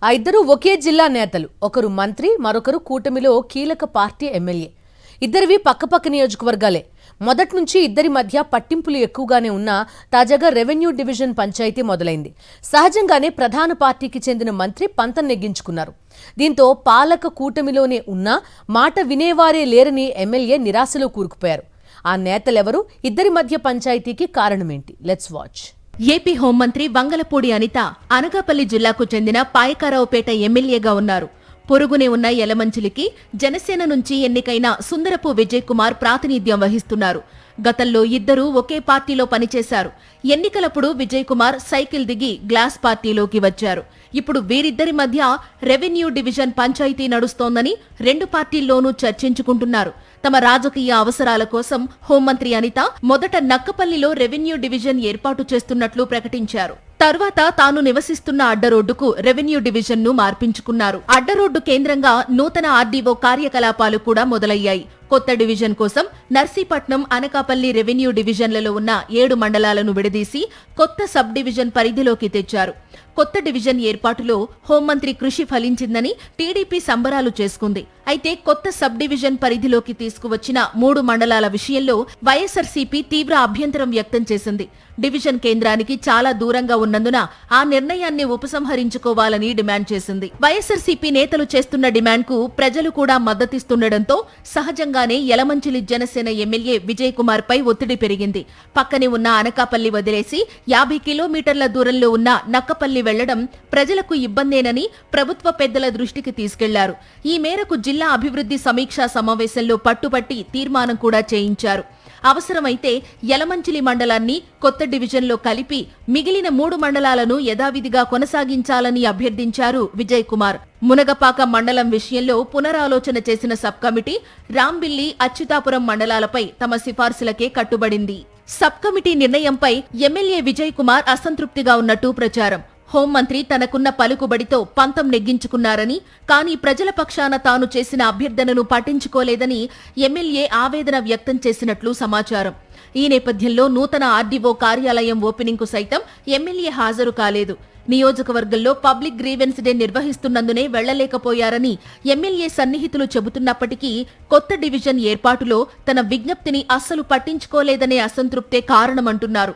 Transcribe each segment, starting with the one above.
ఆ ఇద్దరు ఒకే జిల్లా నేతలు. ఒకరు మంత్రి, మరొకరు కూటమిలో కీలక పార్టీ ఎమ్మెల్యే. ఇద్దరివి పక్కపక్క నియోజకవర్గాలే. మొదటి నుంచి ఇద్దరి మధ్య పట్టింపులు ఎక్కువగానే ఉన్నా తాజాగా రెవెన్యూ డివిజన్ పంచాయతీ మొదలైంది. సహజంగానే ప్రధాన పార్టీకి చెందిన మంత్రి పంతం నెగ్గించుకున్నారు. దీంతో పాలక కూటమిలోనే ఉన్నా మాట వినేవారే లేరని ఎమ్మెల్యే నిరాశలో కూరుకుపోయారు. ఆ నేతలెవరు? ఇద్దరి మధ్య పంచాయతీకి కారణమేంటి? Let's watch. ఏపీ హోంమంత్రి వంగలపూడి అనిత అనకాపల్లి జిల్లాకు చెందిన పాయకారావుపేట ఎమ్మెల్యేగా ఉన్నారు. పొరుగునే ఉన్న యలమంచిలికి జనసేన నుంచి ఎన్నికైన సుందరపు విజయ్ కుమార్ ప్రాతినిధ్యం వహిస్తున్నారు. గతంలో ఇద్దరూ ఒకే పార్టీలో పనిచేశారు. ఎన్నికలప్పుడు విజయ్ కుమార్ సైకిల్ దిగి గ్లాస్ పార్టీలోకి వచ్చారు. ఇప్పుడు వీరిద్దరి మధ్య రెవెన్యూ డివిజన్ పంచాయతీ నడుస్తోందని రెండు పార్టీల్లోనూ చర్చించుకుంటున్నారు. తమ రాజకీయ అవసరాల కోసం హోంమంత్రి అనిత మొదట నక్కపల్లిలో రెవెన్యూ డివిజన్ ఏర్పాటు చేస్తున్నట్లు ప్రకటించారు. తర్వాత తాను నివసిస్తున్న అడ్డరోడ్డుకు రెవెన్యూ డివిజన్ ను మార్పించుకున్నారు. అడ్డరోడ్డు కేంద్రంగా నూతన ఆర్డీఓ కార్యకలాపాలు కూడా మొదలయ్యాయి. కొత్త డివిజన్ కోసం నర్సీపట్నం, అనకాపల్లి రెవెన్యూ డివిజన్లలో ఉన్న 7 మండలాలను విడదీసి కొత్త సబ్ డివిజన్ పరిధిలోకి తెచ్చారు. కొత్త డివిజన్ ఏర్పాటులో హోంమంత్రి కృషి ఫలించిందని టీడీపీ సంబరాలు చేసుకుంది. అయితే కొత్త సబ్ డివిజన్ పరిధిలోకి తీసుకువచ్చిన 3 మండలాల విషయంలో వైఎస్ఆర్సీపీ తీవ్ర అభ్యంతరం వ్యక్తం చేసింది. డివిజన్ కేంద్రానికి చాలా దూరంగా ఉన్నందున ఆ నిర్ణయాన్ని ఉపసంహరించుకోవాలని డిమాండ్ చేసింది. వైఎస్ఆర్సీపీ నేతలు చేస్తున్న డిమాండ్కు ప్రజలు కూడా మద్దతిస్తుండటంతో సహజంగానే యలమంచిలి జనసేన ఎమ్మెల్యే విజయ్ కుమార్ పై ఒత్తిడి పెరిగింది. పక్కనే ఉన్న అనకాపల్లి వదిలేసి 50 కిలోమీటర్ల దూరంలో ఉన్న నక్కపల్లి వెళ్లడం ప్రజలకు ఇబ్బందేనని ప్రభుత్వ పెద్దల దృష్టికి తీసుకెళ్లారు. ఈ మేరకు జిల్లా అభివృద్ధి సమీక్షా సమావేశంలో పట్టుబట్టి తీర్మానం కూడా చేయించారు. అవసరమైతే యలమంచిలి మండలాన్ని కొత్త డివిజన్లో కలిపి మిగిలిన 3 మండలాలను యథావిధిగా కొనసాగించాలని అభ్యర్థించారు విజయ్ కుమార్. మునగపాక మండలం విషయంలో పునరాలోచన చేసిన సబ్ కమిటీ రాంబిల్లి, అచ్యుతాపురం మండలాలపై తమ సిఫార్సులకే కట్టుబడింది. సబ్ కమిటీ నిర్ణయంపై ఎమ్మెల్యే విజయ్ కుమార్ అసంతృప్తిగా ఉన్నట్టు ప్రచారం. హోంమంత్రి తనకున్న పలుకుబడితో పంతం నెగ్గించుకున్నారని, కానీ ప్రజల పక్షాన తాను చేసిన అభ్యర్థనను పట్టించుకోలేదని ఎమ్మెల్యే ఆవేదన వ్యక్తం చేసినట్లు సమాచారం. ఈ నేపథ్యంలో నూతన ఆర్డీఓ కార్యాలయం ఓపెనింగ్ కు సైతం ఎమ్మెల్యే హాజరు కాలేదు. నియోజకవర్గంలో పబ్లిక్ గ్రీవెన్స్ డే నిర్వహిస్తున్నందునే వెళ్లలేకపోయారని ఎమ్మెల్యే సన్నిహితులు చెబుతున్నప్పటికీ కొత్త డివిజన్ ఏర్పాటులో తన విజ్ఞప్తిని అస్సలు పట్టించుకోలేదనే అసంతృప్తే కారణమంటున్నారు.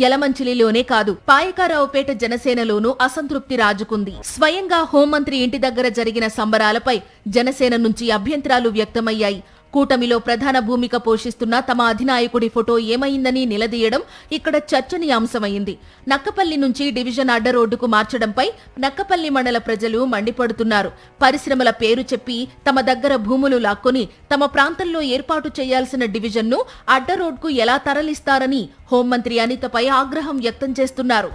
యలమంచిలిలోనే కాదు, పాయకారావుపేట జనసేనలోనూ అసంతృప్తి రాజుకుంది. స్వయంగా హోంమంత్రి ఇంటి దగ్గర జరిగిన సంబరాలపై జనసేన నుంచి అభ్యంతరాలు వ్యక్తమయ్యాయి. కూటమిలో ప్రధాన భూమిక పోషిస్తున్న తమ అధినాయకుడి ఫోటో ఏమైందని నిలదీయడం ఇక్కడ చర్చనీయాంశమైంది. నక్కపల్లి నుంచి డివిజన్ అడ్డరోడ్డుకు మార్చడంపై నక్కపల్లి మండల ప్రజలు మండిపడుతున్నారు. పరిశ్రమల పేరు చెప్పి తమ దగ్గర భూములు లాక్కొని తమ ప్రాంతంలో ఏర్పాటు చేయాల్సిన డివిజన్ను అడ్డరోడ్కు ఎలా తరలిస్తారని హోంమంత్రి అనితపై ఆగ్రహం వ్యక్తం చేస్తున్నారు.